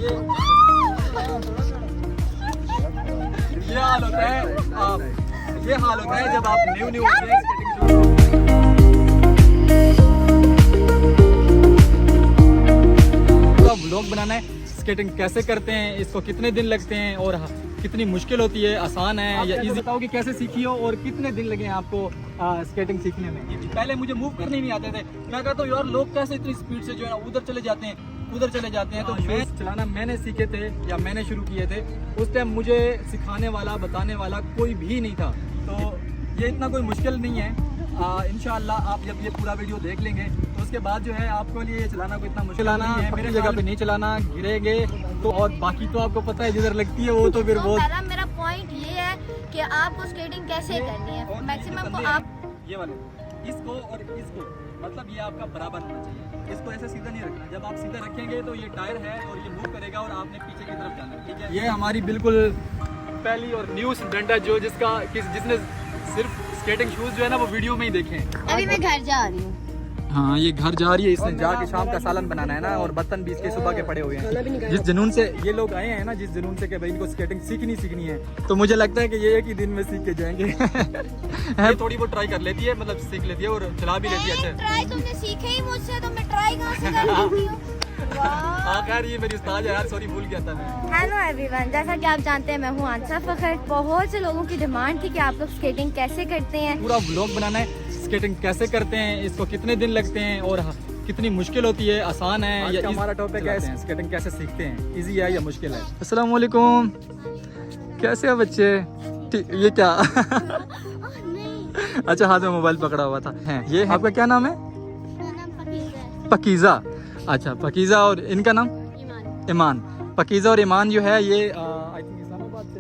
ये हाल होता है जब आप न्यू व्लॉग बनाना है। स्केटिंग कैसे करते हैं, इसको कितने दिन लगते हैं और कितनी मुश्किल होती है, आसान है या इजी, बताओ कि कैसे सीखी हो और कितने दिन लगे हैं आपको स्केटिंग सीखने में। पहले मुझे मूव करने नहीं आते थे, मैं कहता हूँ यार लोग कैसे इतनी स्पीड से जो है ना उधर चले जाते हैं तो मैं चलाना मैंने सीखे थे या मैंने शुरू किए थे, उस टाइम मुझे सिखाने वाला बताने वाला कोई भी नहीं था। तो ये इतना कोई मुश्किल नहीं है। इंशाअल्लाह आप जब ये पूरा वीडियो देख लेंगे तो उसके बाद जो है आपको लिए ये चलाना कोई इतना मुश्किल नहीं है। मेरे जगह पे नहीं चलाना, गिरेंगे तो, और बाकी तो आपको पता है जिधर लगती है वो तो फिर वो। मेरा पॉइंट ये है कि आपको स्केटिंग कैसे करनी है, मैक्सिमम को आप ये वाले इसको और इसको, मतलब ये आपका बराबर होना चाहिए, इसको ऐसे सीधा नहीं रखना। जब आप सीधा रखेंगे तो ये टायर है और ये मूव करेगा और आपने पीछे की तरफ जाना है, ठीक है। ये हमारी बिल्कुल पहली और न्यू स्टूडेंट है जिसने सिर्फ स्केटिंग शूज जो है ना वो वीडियो में ही देखे हैं। अभी मैं घर जा रही हूँ। हाँ ये घर जा रही है, इसने जाके शाम का सालन बनाना है ना, और बर्तन भी इसके सुबह के पड़े हुए हैं। जिस जुनून से ये लोग आए हैं ना, जिस जुनून से कि भाई इनको स्केटिंग सीखनी है, तो मुझे लगता है कि ये एक ही दिन में सीख के जाएंगे। ये थोड़ी बहुत ट्राई कर लेती है, मतलब सीख लेती है और चला भी लेती है। अच्छा ट्राई तुमने सीखे ही मुझसे, तो मैं ट्राई कहाँ से कर लेती हूँ। खैर ये मेरी उस्ताद है यार, सॉरी भूल गया था मैं। हेलो एवरीवन, जैसा कि आप जानते हैं मैं हूँ आंसर फखर। बहुत से लोगों की डिमांड थी कि आप लोग स्केटिंग कैसे करते हैं, पूरा व्लॉग बनाना है, स्केटिंग कैसे करते हैं, इसको कितने दिन लगते हैं और कितनी मुश्किल होती है, आसान है या हमारा टॉपिक है स्केटिंग कैसे सीखते हैं, इजी है या मुश्किल है। अस्सलाम वालेकुम, कैसे हो बच्चे? ये क्या? अच्छा हाथ में मोबाइल पकड़ा हुआ था। ये आपका क्या नाम है? पकीज़ा। अच्छा पकीज़ा, और इनका नाम ईमान। पकीज़ा और ईमान जो है ये आई थिंक इस्लामाबाद से,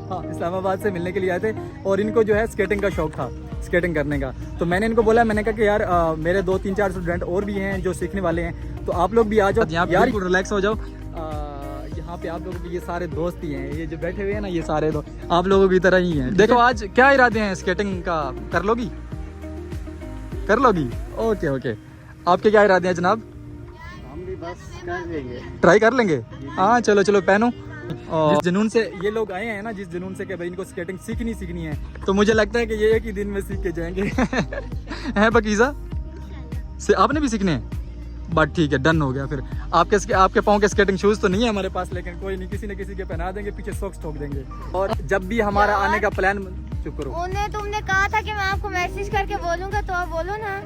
हाँ इस्लामाबाद से मिलने के लिए आए थे, और इनको जो है स्केटिंग का शौक था, स्केटिंग करने का। तो मैंने इनको बोला, मैंने कहा कि यार मेरे 2-3-4 स्टूडेंट और भी हैं जो सीखने वाले हैं, तो आप लोग भी आ जाओ यार, रिलैक्स हो जाओ। यहाँ पे आप लोगों के ये सारे दोस्त ही हैं, ये जो बैठे हुए हैं ना, ये सारे दोस्त आप लोगों की तरह ही हैं। देखो आज क्या इरादे हैं स्केटिंग का, कर लोगी? ओके आपके क्या इरादे हैं जनाब? बस कर लेंगे, ट्राई कर लेंगे। हाँ चलो पहनो। जिस जुनून से ये लोग आए हैं ना, जिस जुनून से कि भाई इनको स्केटिंग सीखनी है, तो मुझे लगता है कि ये एक ही दिन में सीख के जाएंगे। है पकीज़ा से आपने भी सीखने हैं? बट ठीक है, डन हो गया। फिर आपके पाँव के स्केटिंग शूज तो नहीं है हमारे पास, लेकिन कोई नहीं, किसी न किसी के पहना देंगे, पीछे सॉक्स ठोक देंगे। और जब भी हमारा आने का प्लान, चुप करो, तुमने कहा था कि मैं आपको मैसेज करके बोलूंगा, तो आप बोलो ना।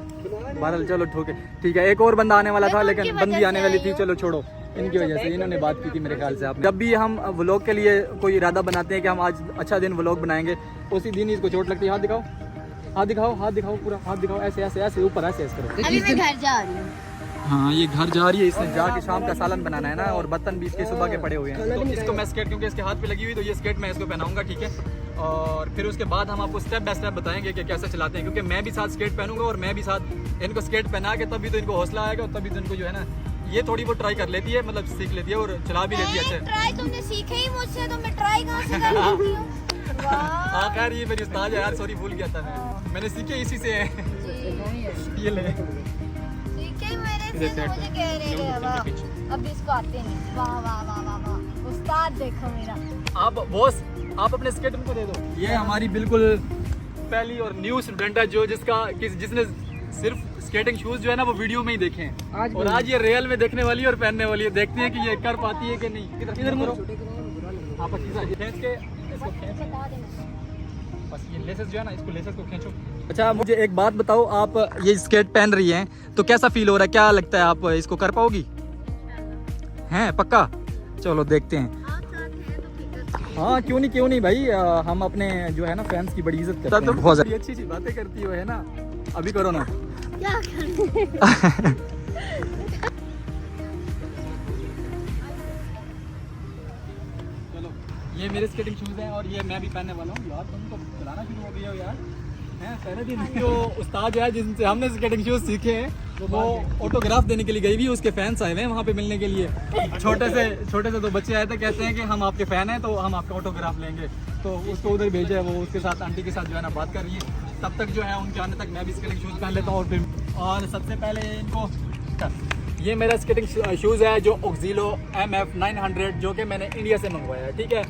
बहरहाल चलो ठीक है। एक और बंदा आने वाला था, लेकिन बंदी आने वाली थी, चलो छोड़ो, इनकी वजह से इन्होंने बात की थी मेरे ख्याल से। आप जब भी हम व्लॉग के लिए कोई इरादा बनाते हैं कि हम आज अच्छा दिन व्लॉग बनाएंगे, उसी दिन ही इसको चोट लगती है। हाथ दिखाओ पूरा हाथ दिखाओ, ऐसे ऊपर ऐसे करो। अभी मैं घर जा रही हूँ। हाँ ये घर जा रही है, इसने जाके शाम का सालन बनाना है ना, और बर्तन भी इसके सुबह के पड़े हुए हैं। तो इसको मैं स्केट, क्योंकि इसके हाथ पे लगी हुई, तो ये स्केट मैं इसको पहनाऊंगा, ठीक है। और फिर उसके बाद हम आपको स्टेप बाय स्टेप बताएंगे कि कैसे चलाते हैं, क्योंकि मैं भी साथ स्केट पहनूंगा और मैं भी साथ इनको स्केट पहना के तभी तो इनको हौसला आएगा, और तभी तो इनको जो है ना, ये थोड़ी बहुत ट्राई कर लेती है, मतलब सीख लेती है और चला भी लेती है। अच्छा ट्राई तुमने सीखे ही मुझसे, तो मैं ट्राई कहाँ से कर लेती हूँ। खैर ये मेरी उस्ताद है यार, सॉरी भूल गया था मैंने सीखे इसी से है। ये ले मुझे कह रहे वाह, अब इसको आते नहीं। वाह उस्ताद देखो मेरा। आप बॉस, आप अपने स्केट को दे दो। ये हमारी बिल्कुल पहली और न्यू स्टूडेंट है जिसने सिर्फ स्केटिंग शूज जो है ना वो वीडियो में ही देखे हैं, और आज ये रियल में देखने वाली है और पहनने वाली है। देखते हैं कि ये कर पाती है कि नहीं। इधर मुड़ो आप, खींच के इसको बस, ये लेसेस जो है ना, इसको लेसेस को खींचो। अच्छा मुझे एक बात बताओ, आप ये स्केट पहन रही हैं तो कैसा फील हो रहा है, क्या लगता है आप इसको कर पाओगी? हैं पक्का? चलो देखते हैं। हाँ क्यों नहीं भाई, हम अपने जो है ना फैंस की बड़ी इज्जत करते हैं। तो बहुत अच्छी बातें करती हो है ना, अभी करो ना। क्या चलो ये मेरे स्केटिंग शूज हैं और ये मैं भी पहनने वाला हूँ। यार तुम तो चलाना शुरू हो गई हो यार, हैं पहले दिन। जो उस्ताद है जिनसे हमने स्केटिंग शूज सीखे हैं, वो ऑटोग्राफ देने के लिए गई हुई, उसके फैंस आए हुए हैं वहाँ पे मिलने के लिए। छोटे से 2 बच्चे आए थे, कहते हैं कि हम आपके फ़ैन हैं तो हम आपका ऑटोग्राफ लेंगे, तो उसको उधर भेजा है। वो उसके साथ आंटी के साथ जो है ना बात कर रही है। तब तक जो है उनके आने तक मैं भी स्केटिंग शूज़ पहन लेता हूँ। और सबसे पहले इनको ये मेरा स्केटिंग शूज़ है जो ऑक्सीलो MF 900 जो कि मैंने इंडिया से मंगवाया है, ठीक है।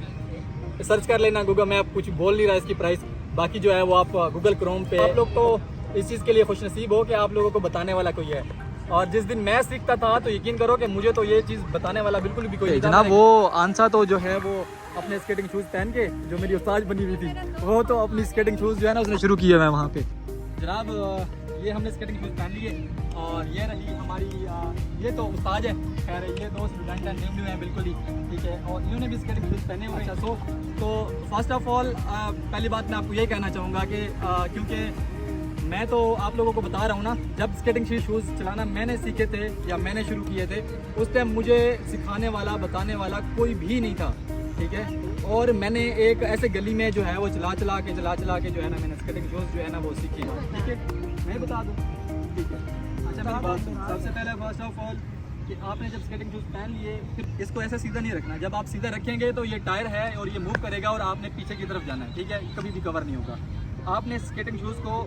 सर्च कर लेना गूगल मैप, कुछ बोल नहीं रहा इसकी प्राइस, बाकी जो है वो आप गूगल क्रोम पे। आप लोग तो इस चीज़ के लिए खुशनसीब हो कि आप लोगों को बताने वाला कोई है। और जिस दिन मैं सीखता था तो यकीन करो कि मुझे तो ये चीज़ बताने वाला बिल्कुल भी कोई नहीं था। जनाब वो आंसा तो जो है वो अपने स्केटिंग शूज़ पहन के, जो मेरी उस्ताद बनी हुई थी, वो तो अपनी स्केटिंग शूज़ जो है ना उसने शुरू किया है वहाँ पे। जनाब ये हमने स्केटिंग शूज़ पहन लिए और ये रही हमारी ये तो उस्ताद है, खैर ये दो स्टूडेंट हैं, न्यू हैं बिल्कुल ही, ठीक है। और इन्होंने भी स्केटिंग शूज़ पहने हुए हैं। तो फर्स्ट ऑफ ऑल पहली बात मैं आपको ये कहना चाहूँगा कि क्योंकि मैं तो आप लोगों को बता रहा हूँ ना, जब स्केटिंग शूज़ चलाना मैंने सीखे थे या मैंने शुरू किए थे, उस टाइम मुझे सिखाने वाला बताने वाला कोई भी नहीं था, ठीक है। और मैंने एक ऐसे गली में जो है वो चला चला के जो है ना मैंने स्केटिंग शूज़ जो है ना वो सीखी, ठीक है। मैं बता दूँ, ठीक है। अच्छा मेरी बात सुनो, सबसे पहले फर्स्ट ऑफ ऑल कि आपने जब स्केटिंग शूज़ पहन लिए फिर इसको ऐसे सीधा नहीं रखना। जब आप सीधा रखेंगे तो ये टायर है और ये मूव करेगा और आपने पीछे की तरफ जाना है, ठीक है, कभी भी कवर नहीं होगा। आपने स्केटिंग शूज़ को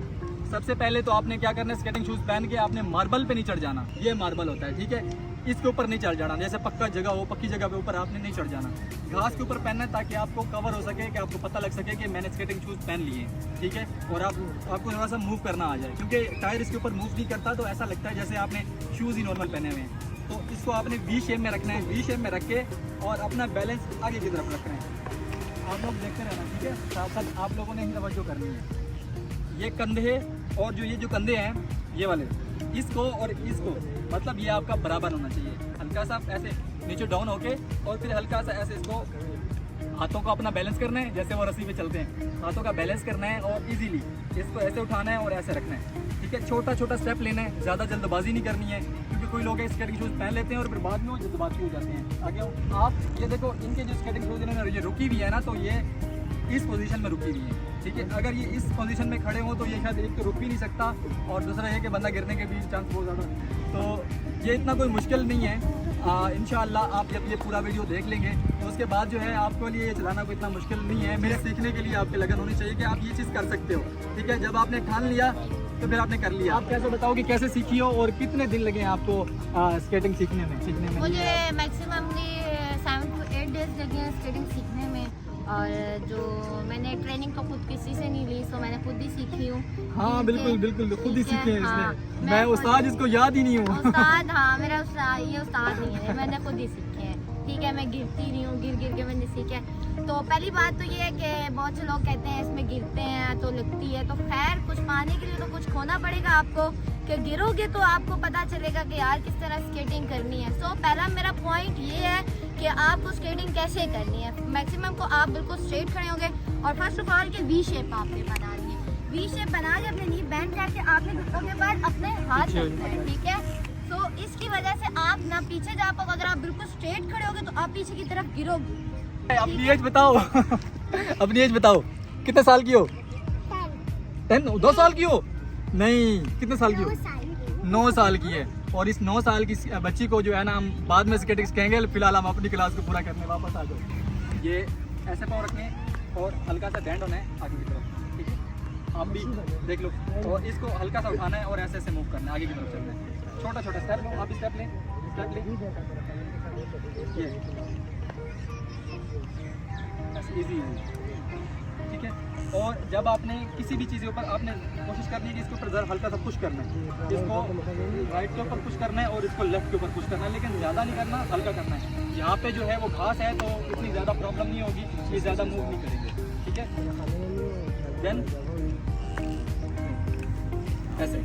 सबसे पहले तो आपने क्या करना है, स्केटिंग शूज़ पहन के आपने मार्बल पे नहीं चढ़ जाना। ये मार्बल होता है, ठीक है, इसके ऊपर नहीं चढ़ जाना। जैसे पक्का जगह हो, पक्की जगह पे ऊपर आपने नहीं चढ़ जाना, घास के ऊपर पहनना है ताकि आपको कवर हो सके, कि आपको पता लग सके कि मैंने स्केटिंग शूज़ पहन लिए, ठीक है। और आपको थोड़ा सा मूव करना आ जाए, क्योंकि टायर इसके ऊपर मूव नहीं करता तो ऐसा लगता है जैसे आपने शूज़ ही नॉर्मल पहने हुए हैं। तो इसको आपने वी शेप में रखना है, वी शेप में रख के और अपना बैलेंस आगे की तरफ रखना है। आप लोग देखते रहना, ठीक है, साथ साथ आप लोगों ने ही तवज्जो करनी है। ये कंधे और ये जो कंधे हैं ये वाले, इसको और इसको, मतलब ये आपका बराबर होना चाहिए। हल्का सा ऐसे नीचे डाउन होके और फिर हल्का सा ऐसे इसको हाथों का अपना बैलेंस करना है, जैसे वो रस्सी पे चलते हैं, हाथों का बैलेंस करना है और इजीली इसको ऐसे उठाना है और ऐसे रखना है, ठीक है। छोटा छोटा स्टेप लेना है, ज़्यादा जल्दबाजी नहीं करनी है, क्योंकि कोई लोग स्केटिंग शूज़ पहन लेते हैं और फिर बाद में वो जल्दबाजी हो जाते हैं। आगे आप ये देखो, इनके जो स्केटिंग शूज़ इन्होंने ये रुकी हुई है ना, तो ये इस पोजीशन में रुकी हुई है, ठीक है। अगर ये इस पोजीशन में खड़े हो तो ये शायद एक तो रुक भी नहीं सकता और दूसरा ये कि बंदा गिरने के भी चांस बहुत ज़्यादा। तो ये इतना कोई मुश्किल नहीं है। इंशाअल्लाह आप जब ये पूरा वीडियो देख लेंगे तो उसके बाद जो है आपको लिए ये चलाना कोई इतना मुश्किल नहीं है। मेरे सीखने के लिए आपकी लगन होनी चाहिए कि आप ये चीज़ कर सकते हो, ठीक है। जब आपने ठान लिया तो फिर आपने कर लिया। आप कैसे बताओ कि कैसे सीखी हो और कितने दिन लगे आपको स्केटिंग सीखने में? मुझे मैक्सिमम 7 to 8 डेज लगे हैं स्केटिंग सीखने में। और जो मैंने ट्रेनिंग तो खुद किसी से नहीं ली, तो मैंने खुद ही सीखी हूँ। हाँ बिल्कुल खुद ही सीखे हैं इसने। मैं उस्ताद इसको याद ही नहीं हूँ। उस्ताद, हाँ मेरा उस्ताद, ये उस्ताद नहीं है, मैंने खुद ही सीखे हैं, ठीक है। मैं गिरती नहीं हूँ, गिर के मैंने सीखे। तो पहली बात तो ये है कि बहुत से लोग कहते हैं इसमें गिरते हैं तो लगती है, तो खैर कुछ पाने के लिए तो कुछ खोना पड़ेगा आपको, कि गिरोगे तो आपको पता चलेगा कि यार किस तरह स्केटिंग करनी है। सो पहला मेरा पॉइंट ये है कि आपको स्केटिंग कैसे करनी है। मैक्सिमम को आप बिल्कुल स्ट्रेट खड़े होंगे और फर्स्ट ऑफ ऑल के वी शेप आपने बनानी है। वी शेप बना के अपने नी बैंड करके आपने घुटनों के बाद अपने हाथ रखना है, ठीक है। तो इसकी वजह से आप ना पीछे जा पाओगे। अगर आप बिल्कुल स्ट्रेट खड़े होगे तो आप पीछे की तरफ गिरोगे। अपनी एज बताओ अपनी एज बताओ, कितने साल की हो? 10? 2 साल की हो? नहीं, कितने साल की हो? 9 साल की है। और इस 9 साल की बच्ची को जो है ना हम बाद में स्केटिंग सिखाएंगे, फिलहाल हम अपनी क्लास को पूरा करने वापस आ जाओ। ये ऐसे पाँव रखने और हल्का सा बैंड होना है आगे की तरफ, ठीक है। आप भी देख लो, और इसको हल्का सा उठाना है और ऐसे ऐसे मूव करना है, आगे की तरफ चलना है। छोटा छोटा स्टेप लो, आप भी स्टेप लें, ये इजी, ठीक है। और जब आपने किसी भी चीज़ के ऊपर आपने कोशिश करनी है कि इसके ऊपर ज़रा हल्का सा पुश करना है, इसको राइट के ऊपर पुश करना है और इसको लेफ्ट के ऊपर पुश करना है, लेकिन ज़्यादा नहीं करना, हल्का करना है। यहाँ पे जो है वो घास है तो इतनी ज़्यादा प्रॉब्लम नहीं होगी, ये ज़्यादा मूव नहीं करेंगे, ठीक है। देन ऐसे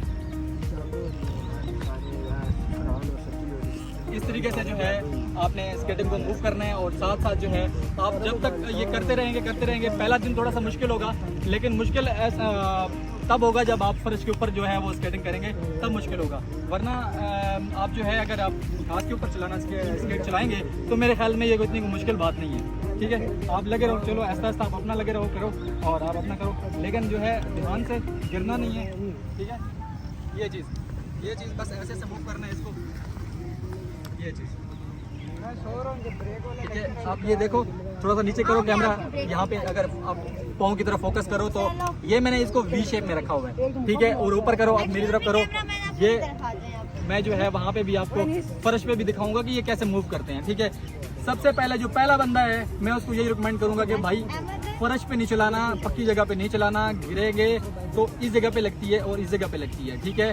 इस तरीके से जो है आपने स्केटिंग को मूव करना है। और साथ साथ जो है आप जब तक ये करते रहेंगे, पहला दिन थोड़ा सा मुश्किल होगा, लेकिन मुश्किल तब होगा जब आप फर्श के ऊपर जो है वो स्केटिंग करेंगे, तब मुश्किल होगा। वरना आप जो है अगर आप घास के ऊपर स्केट चलाएंगे तो मेरे ख्याल में ये कोई इतनी मुश्किल बात नहीं है, ठीक है। आप लगे रहो, चलो आहिस्ता आहिस्ता आप अपना लगे रहो, करो और आप अपना करो, लेकिन जो है ध्यान से गिरना नहीं है, ठीक है। ये चीज़ बस ऐसे ऐसे मूव करना है इसको, ये चीज़, ठीक है। आप ये देखो, थोड़ा सा नीचे करो कैमरा, यहाँ पे अगर आप पाँव की तरफ फोकस करो तो ये मैंने इसको वी शेप में रखा हुआ है, ठीक है। और ऊपर करो, आप मेरी तरफ करो, मैं जो है वहाँ पे भी आपको फर्श पे भी दिखाऊंगा कि ये कैसे मूव करते हैं, ठीक है। सबसे पहले जो पहला बंदा है मैं उसको यही रिकमेंड करूंगा कि भाई फर्श पे नहीं चलाना, पक्की जगह पे नहीं चलाना, गिरेंगे तो इस जगह पे लगती है और इस जगह पे लगती है, ठीक है।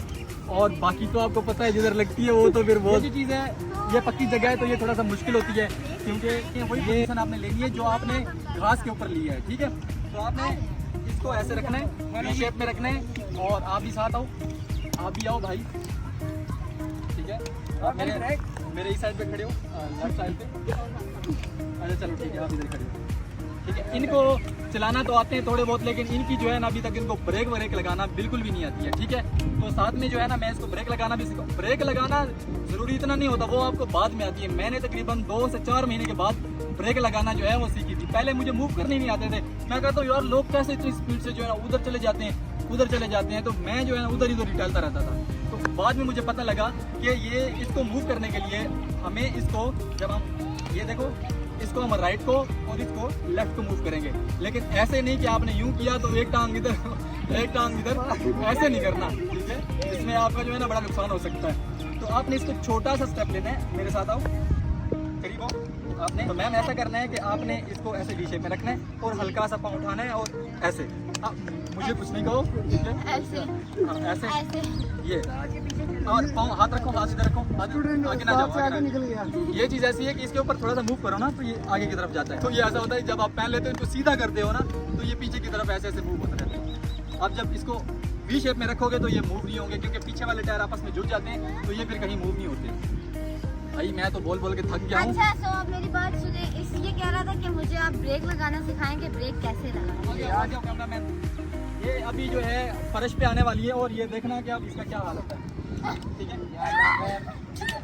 और बाकी तो आपको पता है जिधर लगती है वो तो फिर बहुत सी चीज़ है। ये पक्की जगह है तो ये थोड़ा सा मुश्किल होती है, क्योंकि ये वही पोजीशन आपने लेनी है जो आपने घास के ऊपर ली है, ठीक है। तो आपने इसको ऐसे रखना है, वी शेप में रखना है। और आप भी साथ आओ, आप भी आओ भाई, ठीक है। आप मेरे इस साइड पे खड़े हो, लेफ्ट साइड पे। अच्छा चलो ठीक है, आप इधर खड़े हो, ठीक है। इनको चलाना तो आते हैं थोड़े बहुत, लेकिन इनकी जो है ना अभी तक इनको ब्रेक व्रेक लगाना बिल्कुल भी नहीं आती है, ठीक है। तो साथ में जो है ना मैं इसको ब्रेक लगाना भी सीखा। ब्रेक लगाना ज़रूरी इतना नहीं होता, वो आपको बाद में आती है। मैंने तकरीबन 2 से 4 महीने के बाद ब्रेक लगाना जो है वो सीखी थी। पहले मुझे मूव करने नहीं आते थे। मैं कहता हूँ यार लोग कैसे इतनी स्पीड से जो है ना उधर चले जाते हैं, उधर चले जाते हैं, तो मैं जो है ना उधर ही टहलता रहता था। तो बाद में मुझे पता लगा कि ये इसको मूव करने के लिए हमें इसको, जब हम ये देखो, इसको हम राइट को और इसको लेफ्ट को मूव करेंगे, लेकिन ऐसे नहीं कि आपने यूं किया तो एक टांग इधर एक टांग इधर, ऐसे नहीं करना, ठीक है। इसमें आपका जो है ना बड़ा नुकसान हो सकता है। तो आपने इसको छोटा सा स्टेप लेना है, मेरे साथ आओ, करीब आओ। आपने तो मैम ऐसा करना है कि आपने इसको ऐसे वी शेप में रखना है और हल्का सा पाँव उठाना है और ऐसे। मुझे कुछ नहीं कहो, ठीक है, ऐसे हाँ, ऐसे ऐसे ये, और पाँव हाथ रखो, हाथ इधर रखो, हाथ आगे ना जाओ, आगे निकल गया। ये चीज़ ऐसी है कि इसके ऊपर थोड़ा सा मूव करो ना तो ये आगे की तरफ जाता है। तो ये ऐसा होता है जब आप पहन लेते हो इनको सीधा करते हो ना तो ये पीछे की तरफ ऐसे ऐसे मूव होते रहते हैं। अब जब इसको वी शेप में रखोगे तो ये मूव नहीं होंगे, क्योंकि पीछे वाले टायर आपस में जुड़ जाते हैं, तो ये फिर कहीं मूव नहीं होते। भाई मैं तो बोल के थक गया हूँ। अच्छा तो आप मेरी बात सुने, इसलिए कह रहा था कि मुझे आप ब्रेक लगाना सिखाएंगे, ब्रेक कैसे लगाना। आ जाओ कैमरामैन। ये अभी जो है फर्श पे आने वाली है और ये देखना कि आप इसका क्या हाल होता है, ठीक है।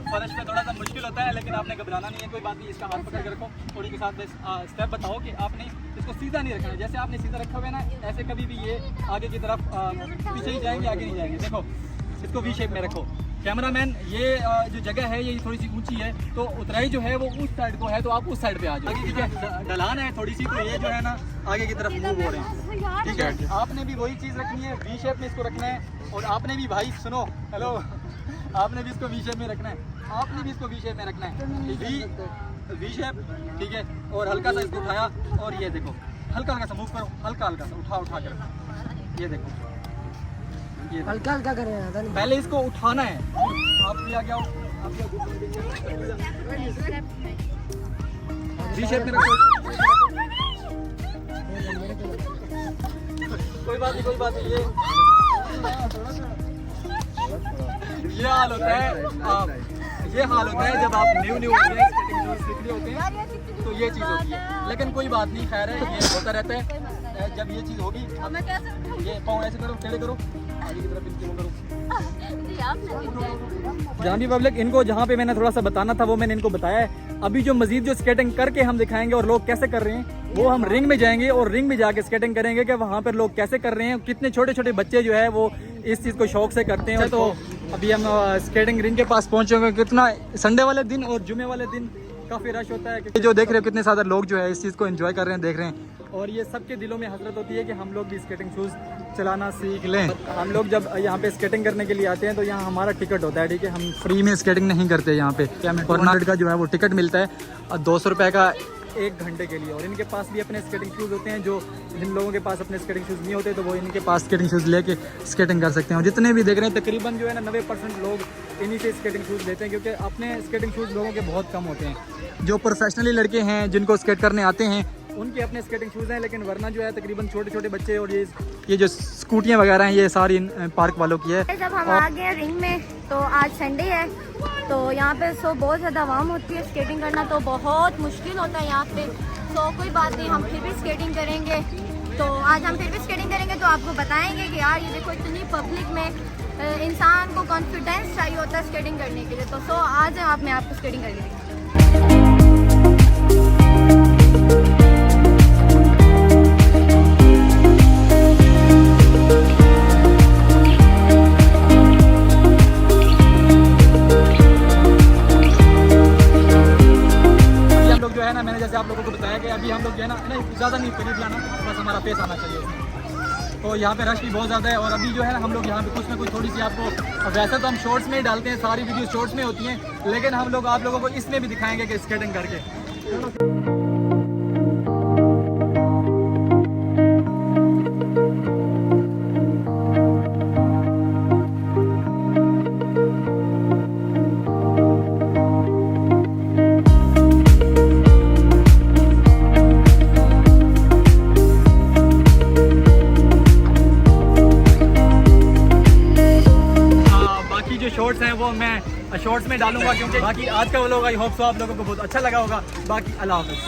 फर्श पे थोड़ा सा मुश्किल होता है, लेकिन आपने घबराना नहीं है, कोई बात नहीं। इसका हाथ पकड़ के रखो, थोड़ी के साथ स्टेप बताओ कि आपने इसको सीधा नहीं रखना है। जैसे आपने सीधा रखा हुआ है ना, ऐसे कभी भी ये आगे की तरफ पीछे ही जाएंगे, आगे नहीं जाएंगे। देखो इसको वी शेप में रखो। कैमरामैन ये जो जगह है ये थोड़ी सी ऊंची है, तो उतराई जो है वो उस साइड को है, तो आप उस साइड पे आ जाओ, ठीक है। ढलान है थोड़ी सी, तो ये जो है ना आगे की तरफ मूव हो रहे हैं, ठीक है। आपने भी वही चीज़ रखनी है, वी शेप में इसको रखना है। और आपने भी भाई सुनो, हेलो, आपने भी इसको वी शेप में रखना है, आपने भी इसको वी शेप में रखना है, वी शेप, ठीक है। और हल्का सा इसको उठाया और ये देखो हल्का हल्का सा मूव करो, हल्का हल्का सा उठा कर, ये देखो ये हल्का हल्का करें, पहले इसको उठाना है। आप भी आ जाओ, वी शेप में रखो। कोई बात नहीं, कोई बात नहीं। ये हाल होता है, ये हाल होता है जब आप न्यू स्केटिंग शूज सीख रहे होते हैं, तो ये चीज़ होती है। लेकिन कोई बात नहीं, खैर है, ये होता रहता है। जब ये चीज़ होगी, ये पाँव ऐसे करो, टेढ़े करो, आगे की तरफ इनके वो करो। जहाँ भी पब्लिक, इनको जहाँ पे मैंने थोड़ा सा बताना था वो मैंने इनको बताया है। अभी जो मजीद जो स्केटिंग करके हम दिखाएंगे और लोग कैसे कर रहे हैं, वो हम रिंग में जाएंगे और रिंग में जाके स्केटिंग करेंगे कि वहाँ पर लोग कैसे कर रहे हैं, कितने छोटे छोटे बच्चे जो है वो इस चीज़ को शौक से करते हैं। तो अभी हम स्केटिंग रिंग के पास पहुँचे हुए। कितना संडे वाले दिन और जुमे वाले दिन काफ़ी रश होता है, जो देख रहे हो कितने ज़्यादा लोग जो है इस चीज़ को एंजॉय कर रहे हैं, देख रहे हैं। और ये सबके दिलों में हसरत होती है कि हम लोग भी स्केटिंग शूज़ चलाना सीख लें। हम लोग जब यहाँ पे स्केटिंग करने के लिए आते हैं तो यहाँ हमारा टिकट होता है, ठीक है। हम फ्री में स्केटिंग नहीं करते यहाँ पे, और नाइट का जो है वो टिकट मिलता है 200 रुपये का 1 घंटे के लिए। और इनके पास भी अपने स्केटिंग शूज़ होते हैं, जो जिन लोगों के पास अपने स्केटिंग शूज़ नहीं होते तो वो इनके पास स्केटिंग शूज़ लेके स्केटिंग कर सकते हैं। और जितने भी देख रहे हैं तकरीबन जो है ना 90% लोग इन्हीं से स्केटिंग शूज़ लेते हैं, क्योंकि अपने स्केटिंग शूज़ लोगों के बहुत कम होते हैं। जो प्रोफेशनली लड़के हैं जिनको स्केट करने आते हैं उनके अपने स्केटिंग शूज़ हैं, लेकिन वरना जो है तकरीबन छोटे छोटे बच्चे और ये जो स्कूटियाँ वगैरह हैं ये सारी पार्क वालों की है। जब हम आ गए रिंग में तो आज संडे है, तो यहाँ पे बहुत ज़्यादा आवाम होती है। स्केटिंग करना तो बहुत मुश्किल होता है यहाँ पे। कोई बात नहीं, हम फिर भी स्केटिंग करेंगे। तो आज हम फिर भी स्केटिंग करेंगे तो आपको बताएंगे कि यार ये देखो इतनी पब्लिक में इंसान को कॉन्फिडेंस चाहिए होता है स्केटिंग करने के लिए। तो आज मैं आपको स्केटिंग करके दिखाऊंगी। मैंने जैसे आप लोगों को बताया कि अभी हम लोग जो है ना ज़्यादा नहीं करीब लाना, बस हमारा फेस आना चाहिए उसमें। तो यहाँ पे रश भी बहुत ज़्यादा है। और अभी जो है ना हम लोग यहाँ पे कुछ ना कुछ थोड़ी सी आपको, वैसे तो हम शॉर्ट्स में ही डालते हैं, सारी वीडियो शॉर्ट्स में होती हैं, लेकिन हम लोग आप लोगों को इसमें भी दिखाएंगे कि स्केटिंग करके। जो शॉर्ट्स हैं वो मैं शॉर्ट्स में डालूंगा, क्योंकि बाकी आज का व्लॉग आई होप सो आप लोगों को बहुत अच्छा लगा होगा। बाकी अल्लाह हाफ़िज़।